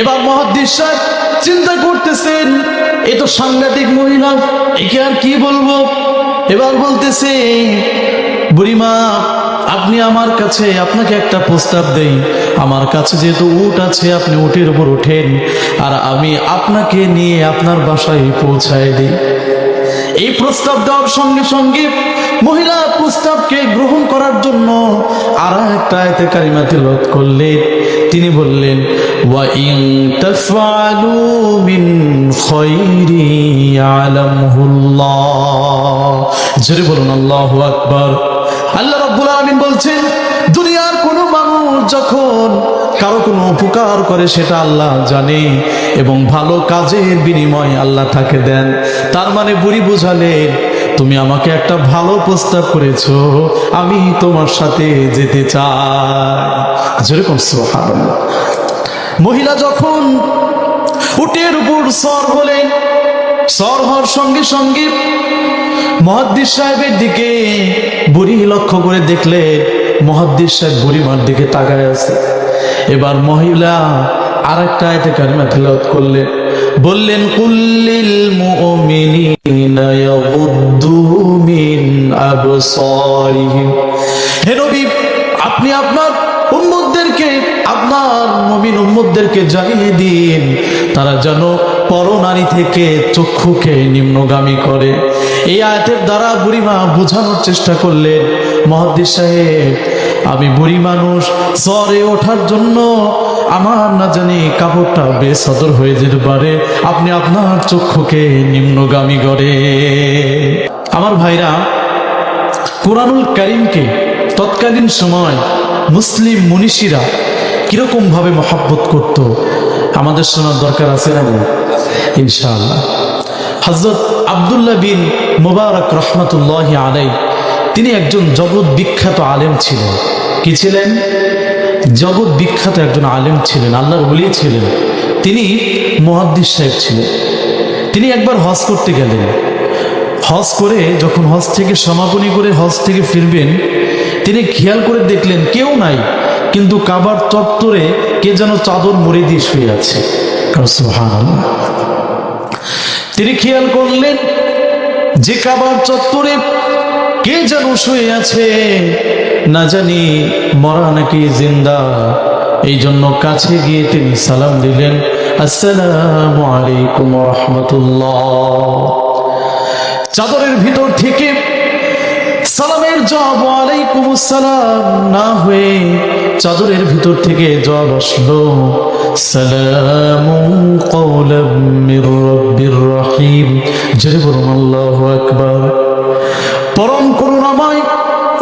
এবার মুহাদ্দিস সাহেব চিন্তা করতেছেন, এ তো সাংঘাতিক মহিলা, একে আর কি বলবো। এবার বলতেছে, বুড়িমা আপনি আমার কাছে, আপনাকে একটা প্রস্তাব দেই। আমার কাছে যেহেতু উট আছে, আপনি উটের উপর ওঠেন, আর আমি আপনাকে নিয়ে আপনার বাসায় পৌঁছায় দিই। এই প্রস্তাব দেওয়ার সঙ্গে সঙ্গে মহিলা প্রস্তাবকে গ্রহণ করার জন্য আর একটা আয়াতে কারিমা তিলাওয়াত করলেন। তিনি বললেন, ওয়া ইন তাফআলু মিন খায়রি ইয়ালামহুল্লাহ। জোরে বলুন আল্লাহু আকবার। আল্লাহ রাব্বুল আলামিন বলছেন, দুনিয়ার কোনো মানুষ যখন কারো কোনো উপকার করে সেটা আল্লাহ জানে, এবং ভালো কাজের বিনিময় আল্লাহ তাকে দেন। তার মানে বুড়ি বুঝালেন, তুমি আমাকে একটা ভালো প্রস্তাব করেছো, আমি তোমার সাথে যেতে চাই। যেরকম সুবহানাল্লাহ। মহিলা যখন উটের উপর সর হলেন, সর হওয়ার সঙ্গে সঙ্গে মুহাদ্দিস সাহেবের দিকে বুড়ি লক্ষ্য করে দেখলেন, মুহাদ্দিস সাহেব বুড়িমার দিকে তাকায় আছে। এবার মহিলা আর একটা আয়াতে কারিমা তিলাওয়াত করলেন, বললেন, কুল্লিল মুমিনিনা ইয়াগুদ্দু মিন আবসারিহিম। হে নবী, আপনি আপনার উম্মতদেরকে, আপনার মুমিন উম্মতদেরকে জানিয়ে দিন, তারা যেন পরনারী থেকে চক্ষুকে নিম্নগামী করে। এই আয়াতের দ্বারা বুড়িমা বোঝানোর চেষ্টা করলেন, মুহাদ্দিস সাহেব আমি বুড়ি মানুষ, জ্বরে ওঠার জন্য আমার না জানি কাপড়টা বেসদর হয়ে যেতে পারে, আপনি আপনার চক্ষুকে নিম্নগামী করে। আমার ভাইরা, কোরআনুল কারীমকে তৎকালীন সময় মুসলিম মনীষীরা কিরকম ভাবে মহব্বত করত আমাদের শোনার দরকার আছে না? ইনশাআল্লাহ। হযরত আব্দুল্লাহ বিন মুবারক রহমাতুল্লাহি আলাইহি, তিনি একজন জগৎ বিখ্যাত আলেম ছিলেন। কি ছিলেন? জগৎ বিখ্যাত একজন আলেম ছিলেন, আল্লাহর ওলি ছিলেন। তিনি মুহাদ্দিস সাহেব ছিলেন। তিনি একবার হজ করতে গেলেন। হজ করে যখন হজ থেকে সমাপনী করে হজ থেকে ফিরবেন, তিনি খেয়াল করে দেখলেন কেউ নাই, কিন্তু কাবার চত্বরে কে যেন চাদর মুড়ি দিয়ে শুয়ে আছে। সুবহানাল্লাহ। তিনি খেয়াল করলেন যে কাবার চত্বরে কে যেন শুয়ে আছে, না জানি মরা নাকি জিন্দা। এই জন্য কাছে গিয়ে তিনি সালাম দিলেন, আসসালামু আলাইকুম ওয়া রাহমাতুল্লাহ। চাদরের ভিতর থেকে সালামের জবাব ওয়ালাইকুম আসসালাম না হয়ে চাদরের ভিতর থেকে জবাব আসলো, সালামুন কাওলাম মির রাব্বির রহিম। জোরে বলুন আল্লাহু আকবার। পরম করুণাময়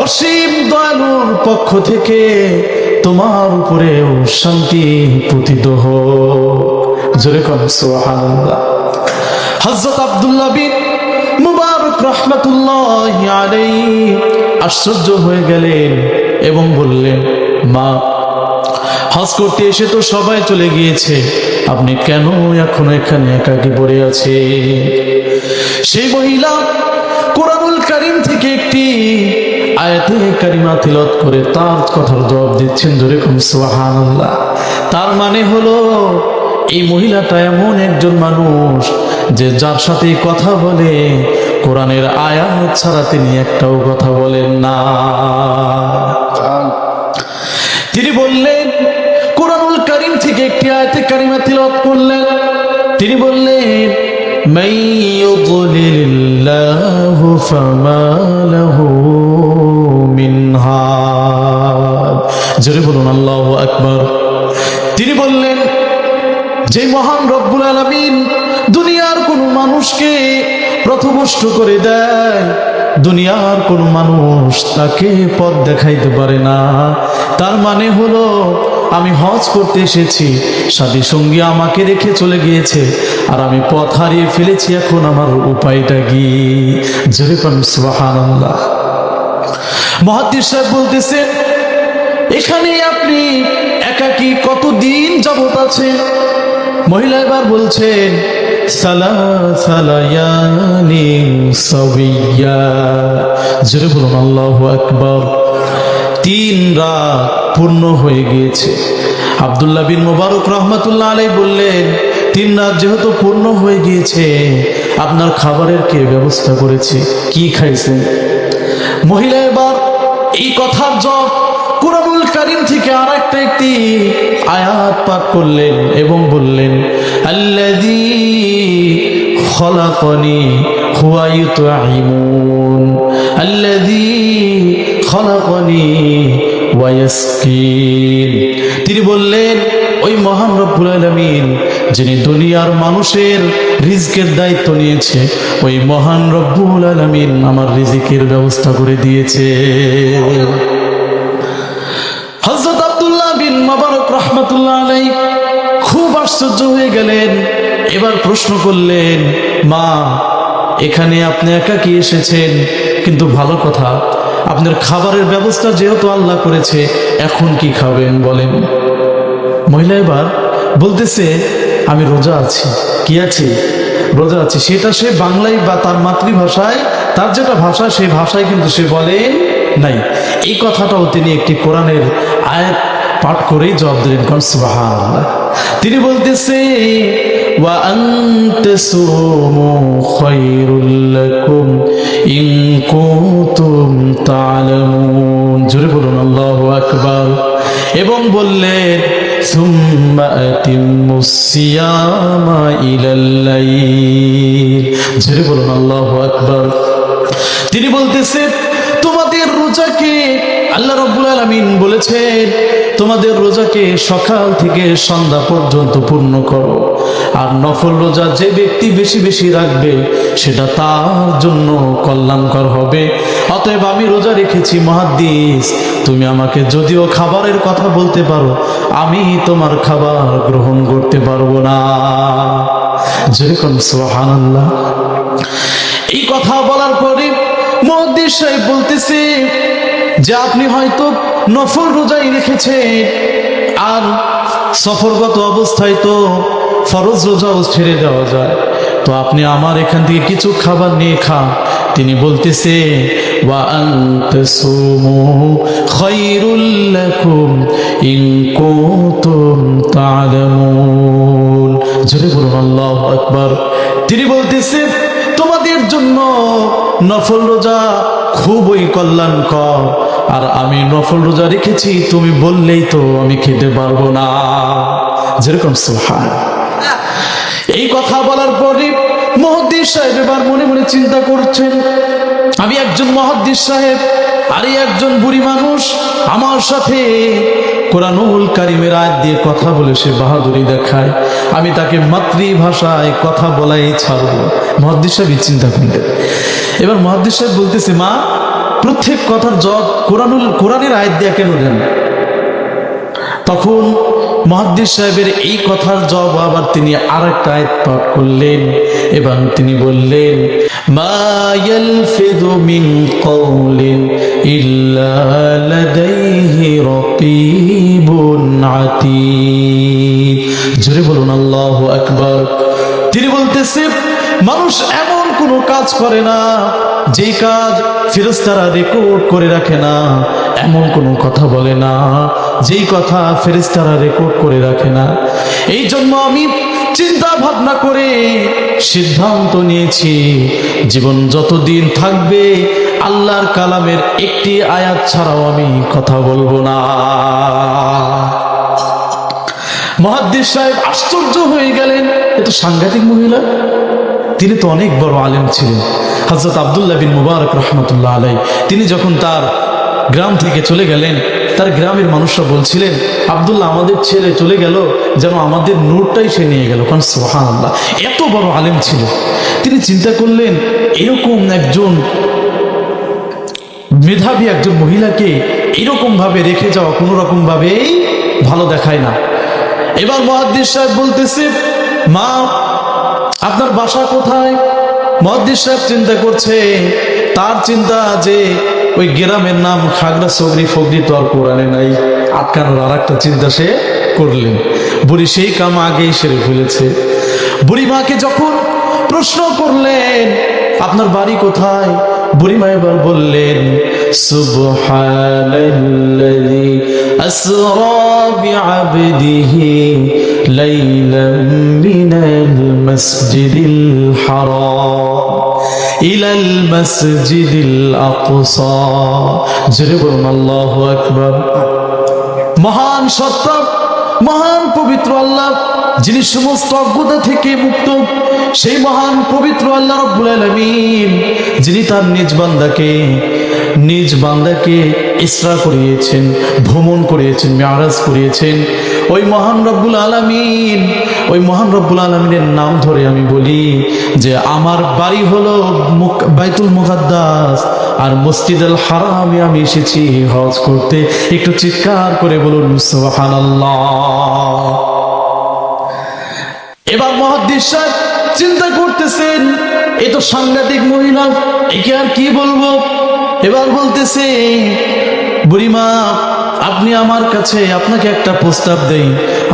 অসীম দয়ালুর পক্ষ থেকে তোমার উপরে শান্তি পতিত হোক। জোরে বলুন সুবহানাল্লাহ। হযরত আব্দুল্লাহ বিন মুবারক রহমাতুল্লাহি আলাইহি আশ্চর্য হয়ে গেলেন এবং বললেন, মা, হজ করতে এসে তো সবাই চলে গিয়েছে, আপনি কেন এখনো এখানে একাকী পড়ে আছেন? সেই মহিলা কোরআনুল কারীম থেকে একটি আয়াতে কারিমা তিলাওয়াত করে তার কথার জবাব দিচ্ছেন। জোরে বলুন সুবহানাল্লাহ। তার মানে হলো, এই মহিলাটা এমন একজন মানুষ যে যার সাথে কথা বলে কোরআনের আয়াত ছাড়া তিনি একটাও কথা বলেন না। তিনি বললেন, কোরআনুল কারীম থেকে একটি আয়াতে কারিমা তিলাওয়াত করলেন। তিনি বললেন, মান ইউদ্লিলিল্লাহু ফামা লাহু মিন হাদ। জোরে বলুন আল্লাহু আকবার। তিনি বললেন, যে মহান রব্বুল আলামিন দুনিয়ার কোন মানুষকে পথভ্রষ্ট করে দেয়, দুনিয়ার কোন মানুষ তাকে পথ দেখাইতে পারে না। তার মানে হলো, আমি হজ করতে এসেছি, সাথী সঙ্গী আমাকে রেখে চলে গিয়েছে, আর আমি পথ হারিয়ে ফেলেছি, এখন আমার উপায়টা কি? জোরে বলুন সুবহানাল্লাহ। মুহাদ্দিস সাহেব বলতেছেন, এখানে আপনি একাকী কতদিন যাবত আছেন? মহিলা এবার বলছেন, সালাসা লায়ালিন সাবিয়্যা। জোরে বলুন আল্লাহু আকবার। 3 রাত পূর্ণ হয়ে গিয়েছে। আব্দুল্লাহ বিন মুবারক রহমাতুল্লাহ আলাইহি বললেন, 3 রাত যেহেতু পূর্ণ হয়ে গিয়েছে, আপনার খাবারের কে ব্যবস্থা করেছে, কি খাইছেন? মহিলা এবার এই কথার জব কুরআনুল কারীম থেকে একটি আয়াত পাঠ করলেন এবং বললেন, আল্লাযী খলাকানি হুয়া ইউতঈমুন, আল্লাযী খলাকানি ওয়া ইয়াসকিন। তিনি বললেন, ওই মহান রব্বুল আলামিন যিনি দুনিয়ার মানুষের রিজকের দায়িত্ব নিয়েছে, ওই মহান রব্বুল আলামিন আমার রিজিকের ব্যবস্থা করে দিয়েছে। হযরত আব্দুল্লাহ বিন মুবারক রাহমাতুল্লাহ আলাইহি খুব আশ্চর্য হয়ে গেলেন। এবার প্রশ্ন করলেন, মা, এখানে আপনি একাকী এসেছেন, কিন্তু ভালো কথা, আপনার খাবারের ব্যবস্থা যেহেতু আল্লাহ করেছে, এখন কি খাবেন বলেন? মহিলা এবার বলতেছে, আমি রোজা আছি। কি আছে? রোজা আছি। সেটা সে বাংলায় বা তার মাতৃভাষায়, তার যেটা ভাষা সেই ভাষায় কিন্তু সে বলে নাই। এই কথাটাও তিনি একটি কোরআনের আয়াত পাঠ করেই জবাব দিলেন, কারণ সুবহানাল্লাহ। তিনি বলতেছে, ওয়া আনতাসুমু খায়রুল লাকুম ইন কুনতুম তা'লামুন। জোরে বলুন আল্লাহু আকবার। এবং বললেন, সুম্মা আতিম্মুস সিয়ামা ইলাল লাইল। জোরে বলুন আল্লাহু আকবার। তিনি বলতেছে, তোমাদের রোজাকে আল্লাহ রাব্বুল আলামিন বলেছেন, তোমাদের রোজাকে সকাল থেকে সন্ধ্যা পর্যন্ত পূর্ণ করো। আর নফল রোজা যে ব্যক্তি বেশি বেশি রাখবে, সেটা তার জন্য কল্যাণকর হবে। অতএব আমি রোজা রেখেছি মুহাদ্দিস, তুমি আমাকে যদিও খাবারের কথা বলতে পারো, আমি তোমার খাবার গ্রহণ করতে পারবো না। যেরকম সুবহানাল্লাহ। এই কথা বলার পরে মুহাদ্দিস সাহেব বলতেছে যে, আপনি হয়তো নফল রোজাই রেখেছেন, আর সফরগত অবস্থায় তো ফরজ রোজাও ছেড়ে দেওয়া যায়, তো আপনি আমার এখান থেকে কিছু খাবার নিয়ে খান। তিনি বলতেছে, ওয়া আনতাসুমু খায়রুল লাকুম ইন কুনতুম তা'লামুন। জোরে বলুন আল্লাহু আকবার। তিনি বলতেছে, তোমাদের জন্য নফল রোজা খুবই কল্যাণকর, আর আমি নফল রোজা রেখেছি, তুমি বললেই তো আমি খেতে পারবো না। যেরকম সুবহানাল্লাহ। এই কথা বলার পরে মুহাদ্দিস সাহেব এবার মনে মনে চিন্তা করছেন, আমি একজন মুহাদ্দিস সাহেব, আর একজন বুড়ি মানুষ আমার সাথে কোরআনুল কারীমের আয়াত দিয়ে কথা বলে সে বাহাদুরি দেখায়, আমি তাকে মাতৃভাষায় কথা বলাই ছাড়বো। মুহাদ্দিস সাহেব চিন্তা করলেন। এবার মুহাদ্দিস সাহেব বলতেছে, মা, প্রত্যেক কথার জবাব কোরআনের আয়াত দিয়ে কেন দেন? তখন মুহাদ্দিস সাহেবের এই কথার জবাব আবার তিনি আরেকটা আয়াত পাঠ করলেন এবং তিনি বললেন, মা ইয়ালফিযু মিন কওলিন ইল্লা লাদাইহি রাকীবুন আতীদ। জোরে বলুন আল্লাহু আকবার। তিনি বলতেছে, মানুষ এমন কোনো কাজ করে না যেই কাজ ফেরেশতারা রেকর্ড করে রাখে না, এমন কোনো কথা বলে না যেই কথা ফেরেশতারা রেকর্ড করে রাখে না। এই জন্য আমি চিন্তা ভাবনা করে সিদ্ধান্ত নিয়েছি, জীবন যতদিন থাকবে আল্লাহর কালামের একটি আয়াত ছাড়াও আমি কথা বলবো না। মুহাদ্দিস সাহেব আশ্চর্য হয়ে গেলেন, এ তো সাংঘাতিক মহিলা, তিনি তো অনেক বড় আলেম ছিলেন। হযরত আব্দুল্লাহ বিন মুবারক রাহমাতুল্লাহ আলাইহি তিনি যখন তার গ্রাম থেকে চলে গেলেন, তার গ্রামের মানুষরা বলছিলেন, আব্দুল্লাহ আমাদের ছেলে চলে গেল, যেন আমাদের নূরটাই সে নিয়ে গেল। কারণ সুবহানাল্লাহ, এত বড় আলেম ছিল। তিনি চিন্তা করলেন, এরকম একজন মেধাবী একজন মহিলাকে এরকম ভাবে রেখে যাওয়া কোনো রকম ভাবেই ভালো দেখায় না। এবার মুহাদ্দিস সাহেব বলতেছে, মা, আপনার বাসা কোথায়? মুহাদ্দিস সাহেব চিন্তা করছে, তার চিন্তা যে ওই গ্রামের নাম খাগড়াছড়ি ফগড়ি তো আর কোরআনে নাই, আটকানোর আর একটা চিন্তা সে করলেন। বুড়ি সেই কাম আগেই সেরে ফেলেছে। বুড়ি মাকে যখন প্রশ্ন করলেন, আপনার বাড়ি কোথায়? বুড়ি মা এবার বললেন, সুবহানাল্লাযী আসরা বিআবদিহি লাইলাম মিনাল মাসজিদিল হারাম ইলাল মাসজিদিল আকসা। জোরে বলুন আল্লাহু আকবার। মহান সত্তা, মহান পবিত্র আল্লাহ, যিনি সমস্ত অজ্ঞতা থেকে মুক্ত, সেই মহান পবিত্র আল্লাহ রাব্বুল আলামিন, যিনি তার নিজ বান্দাকে ইসরা করিয়েছেন, ভ্রমণ করিয়েছেন, মেরাজ করিয়েছেন। ওই মহান রব্বুল আলামিনের নাম ধরে আমি বলি যে আমার বাড়ি হলো বাইতুল মুকাদ্দাস, আর মসজিদুল হারামে আমি এসেছি হজ করতে। একটু চিৎকার করে বলুন সুবহানাল্লাহ। এবার মুহাদ্দিস সাহেব চিন্তা করতেছেন, এ তো সাংঘাতিক মহিলা, একে আর কি বলবো। এবার বলতেছে, বুড়িমা আপনি আমার কাছে, আপনাকে একটা প্রস্তাব দেই।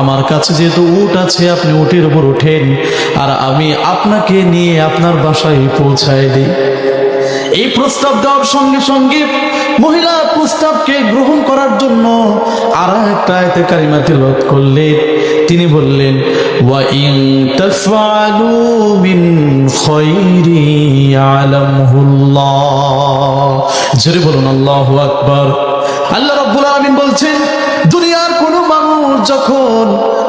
আমার কাছে যেহেতু উট আছে, আপনি উটের উপর ওঠেন, আর আমি আপনাকে নিয়ে আপনার বাসায় পৌঁছায় দিই। এই প্রস্তাব দেওয়ার সঙ্গে সঙ্গে মহিলা প্রস্তাবকে গ্রহণ করার জন্য আর একটা আয়াতে কারিমা তিলাওয়াত করলেন। তিনি বললেন, ওয়া ইন তাফআলু মিন খায়রি ইয়ালামহুল্লাহ। জোরে বলুন আল্লাহু আকবার। আল্লাহ রাব্বুল আলামিন বলছেন, দুনিয়ার কোনো মানুষ যখন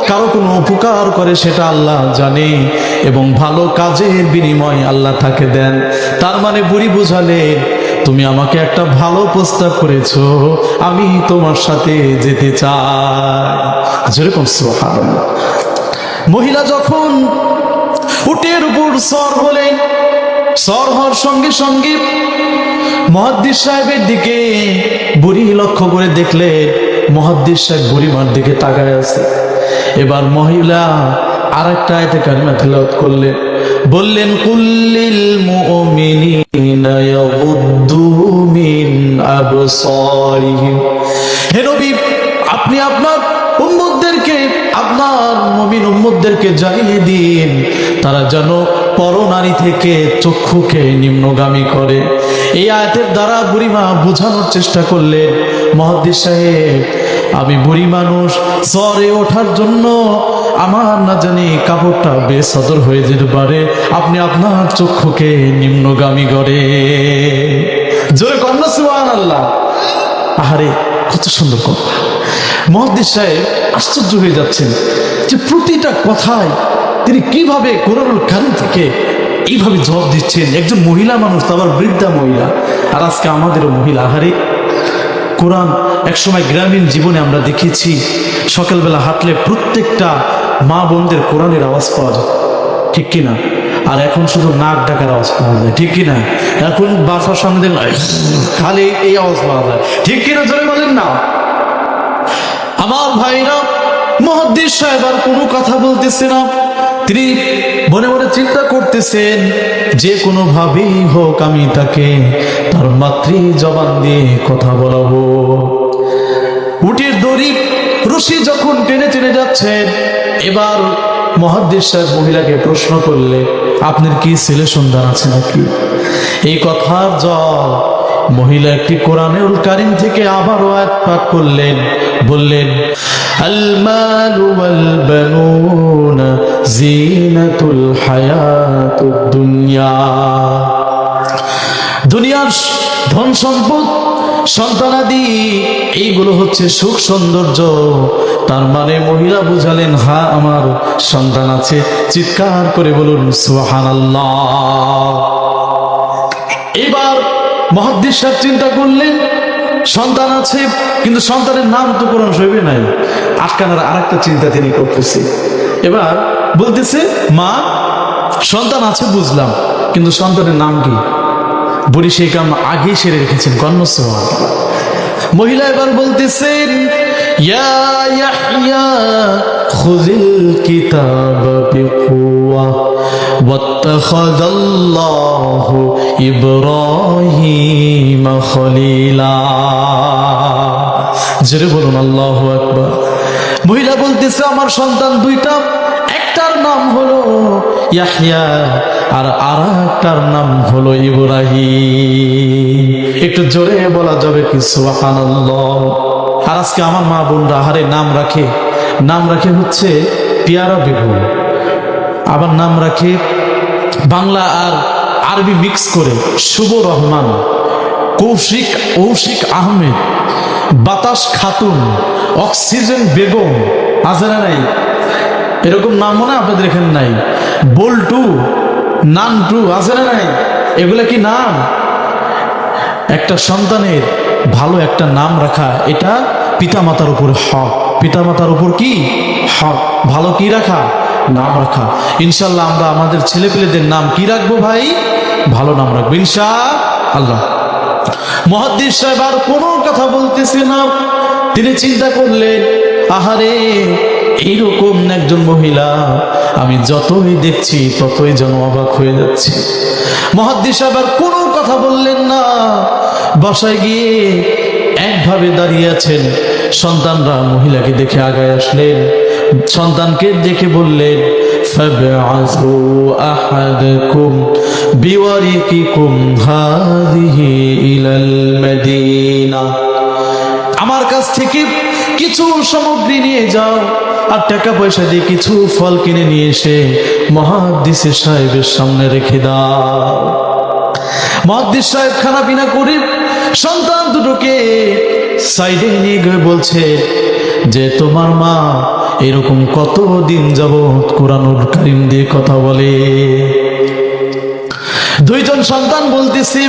কারো কোনো উপকার করে সেটা আল্লাহ জানে, এবং ভালো কাজের বিনিময় আল্লাহ তাকে দেন। তার মানে বুড়ি বুঝালে, তুমি আমাকে একটা ভালো প্রস্তাব করেছো, আমি তোমার সাথে যেতে চাই। যেরকম সুবহানাল্লাহ। মহিলা যখন উটের উপর সর হলেন, সর হওয়ার সঙ্গে সঙ্গে মুহাদ্দিস সাহেবের দিকে বুড়ি লক্ষ্য করে দেখলেন, মুহাদ্দিস সাহেব বুড়িমার দিকে তাকায় আছে। এবার মহিলা আর একটা আয়াতে কারিমা তিলাওয়াত করলেন, বললেন, কুল্লিল মুমিনিনা ইয়াগুদ্দু মিন আবসারিহিম। হে নবী, আপনি আপনার উম্মতদেরকে, আপনার মুমিন উম্মতদেরকে জানিয়ে দিন, তারা যেন পরনারী থেকে চক্ষুকে নিম্নগামী করে। এই আয়াতের দ্বারা বুড়িমা বোঝানোর চেষ্টা করলেন, মুহাদ্দিস সাহেব আমি বুড়ি মানুষ, জ্বরে ওঠার জন্য আমার না জানি কাপড়টা বেসদর হয়ে যেতে পারে, আপনি আপনার চক্ষুকে নিম্নগামী করে। জোরে কন্যা সুবহানাল্লাহ। আহারে কত সুন্দর কথা। মুহাদ্দিস সাহেব আশ্চর্য হয়ে যাচ্ছেন যে প্রতিটা কথায় তিনি কিভাবে কোরআনুল কারীম থেকে এইভাবে জবাব দিচ্ছেন। একজন মহিলা মানুষ, আবার বৃদ্ধা মহিলা, আর আজকে আমাদেরও মহিলা। আহারে কোরআন একসময় গ্রামীণ জীবনে আমরা দেখেছি, সকালবেলা হাঁটলে প্রত্যেকটা মা বোনদের কোরআনের আওয়াজ পাওয়া যায়, ঠিক কিনা? আর এখন শুধু নাক ডাকার আওয়াজ পাওয়া যায়, ঠিক কিনা? এখন বাসার সামনে দেখলে খালি এই আওয়াজ পাওয়া যায়, ঠিক কিনা? জোরে বলেন না। আমার ভাইরা, মুহাদ্দিস সাহেব আর কোনো কথা বলতেছে না। তিনি মনে মনে চিন্তা করতেছেন, যে কোনো ভাবেই হোক আমি তাকে তার মাতৃ জবান দিয়ে কথা বলাবো। উটের দড়ি রশি যখন টেনে টেনে যাচ্ছেন, এবার মুহাদ্দিস সাহেব মহিলাকে প্রশ্ন করলে, আপনার কি ছেলে সন্তান আছে নাকি? এই কথার জবাব মহিলা একটি কোরআনুল কারীম থেকে আবারও আয়াত পাঠ করলেন, বললেন, আল মালু ওয়াল বানুনা জিনাতুল হায়াতুদ দুনিয়া। দুনিয়ার ধন সম্পদ, সন্তানাদি, এইগুলো হচ্ছে সুখ সৌন্দর্য। তার মানে মহিলা বুঝালেন, হ্যাঁ আমার সন্তান আছে। চিৎকার করে বলুন সুবহানাল্লাহ। এবার মুহাদ্দিস সাহেব চিন্তা করলেন, সন্তান আছে, কিন্তু সন্তানের নাম তো কোরআন শরীফে নাই। আটকানোর আরেকটা চিন্তা তিনি করতেছে। এবার বলতেছে, মা সন্তান আছে বুঝলাম, কিন্তু সন্তানের নাম কি? বুড়ি সেই কাম আগেই সেরে রেখেছেন। কন্যা সুবহানাল্লাহ। মহিলা এবার বলতেছেন, ইয়া ইয়াহইয়া খুযিল কিতাবা বিকুওয়া ওয়াত্তাখাযাল্লাহু ইব্রাহিম খলিলা। জোরে বলুন আল্লাহু আকবার। মহিলা বলতেছে, আমার সন্তান দুইটা, একটার নাম হলো ইয়াহইয়া আর আরেকটার নাম হলো ইব্রাহিম। একটু জোরে বলা যাবে কি সুবহানাল্লাহ। আর আজকে আমার মা বোনরা আহারে নাম রাখে হচ্ছে পিয়ারা বেগম, আবার নাম রাখে বাংলা আর আরবি মিক্স করে শুভ রহমান, কৌশিক আহমেদ, বাতাস খাতুন, অক্সিজেন বেগম, আছে না নাই? এরকম নাম মনে আপনাদের এখানে নাই? বল্টু, নানটু, আছে না নাই? এগুলা কি নাম? একটা সন্তানের ভালো একটা নাম রাখা এটা পিতামাতার উপর হক। পিতামাতার উপর কি হক? ভালো কি রাখা? নাম রাখা। ইনশাল্লাহ আমরা আমাদের ছেলেপেলেদের নাম কি রাখবো ভাই? ভালো নাম রাখবো ইনশাআল্লাহ। মুহাদ্দিস সাহেব আর কোনো কথা বলতেছে না। তিনি চিন্তা করলেন, আহারে এইরকম একজন মহিলা আমি যতই দেখছি ততই যেন অবাক হয়ে যাচ্ছি। মুহাদ্দিস সাহেব আর কোনো কথা বললেন না। বাসায় গিয়ে একভাবে দাঁড়িয়ে আছেন। সন্তানরা মহিলাকে দেখে আগায় আসলেন, সন্তানকে দেখে বললেন, ফাবআসু আহাদাকুম বিওয়ারিকিকুম হাযিহি ইলাল মাদিনা। আমার কাছ থেকে কিছু সামগ্রী নিয়ে যাও আর টাকা পয়সা দিয়ে কিছু ফল কিনে নিয়ে এসে মুহাদ্দিস সাহেবের সামনে রেখে দাও। মুহাদ্দিস সাহেব খানা পিনা করে সন্তান দুটোকে সাইডে নিয়ে গিয়ে বলছে যে তোমার মা এরকম কতদিন যাবত কোরআনুল কারীম দিয়ে কথা বলে। দুইজন সন্তান বলতেছি,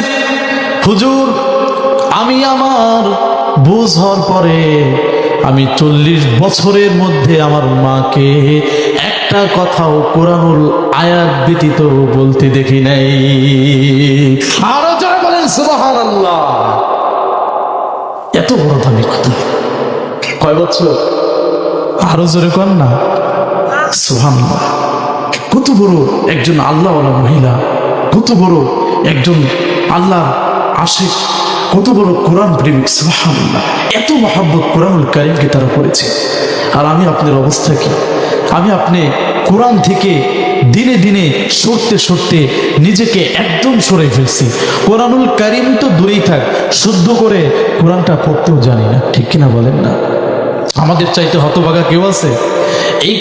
হুজুর আমি আমার বুঝ হওয়ার পরে আমি 40 বছরের মধ্যে আমার মাকে একটা কথাও কোরআনুল আয়াত ব্যতীত বলতে দেখি নাই। আরো যারা বলেন সুবহানাল্লাহ। এত বড় দামি কথা, কয় বছর? আরো জোরে কর না সুবহানাল্লাহ। কত বড় একজন আল্লাহওয়ালা মহিলা, কত বড় একজন আল্লাহ আশিক, কত বড় কোরআন প্রেমিক। সুবহানাল্লাহ। এত মহব্বত কোরআনুল কারীমকে তারা করেছে। আর আমি আপনার অবস্থা কি? আমি আপনি কোরআন থেকে দিনে দিনে সরতে নিজেকে একদম সরে ফেলছি। কোরআনুল কারীম তো দূরেই থাক, শুদ্ধ করে কোরআনটা পড়তেও জানি না। ঠিক কিনা বলেন না? আমাদের চাইতে হতভাগা কেউ আছে? এই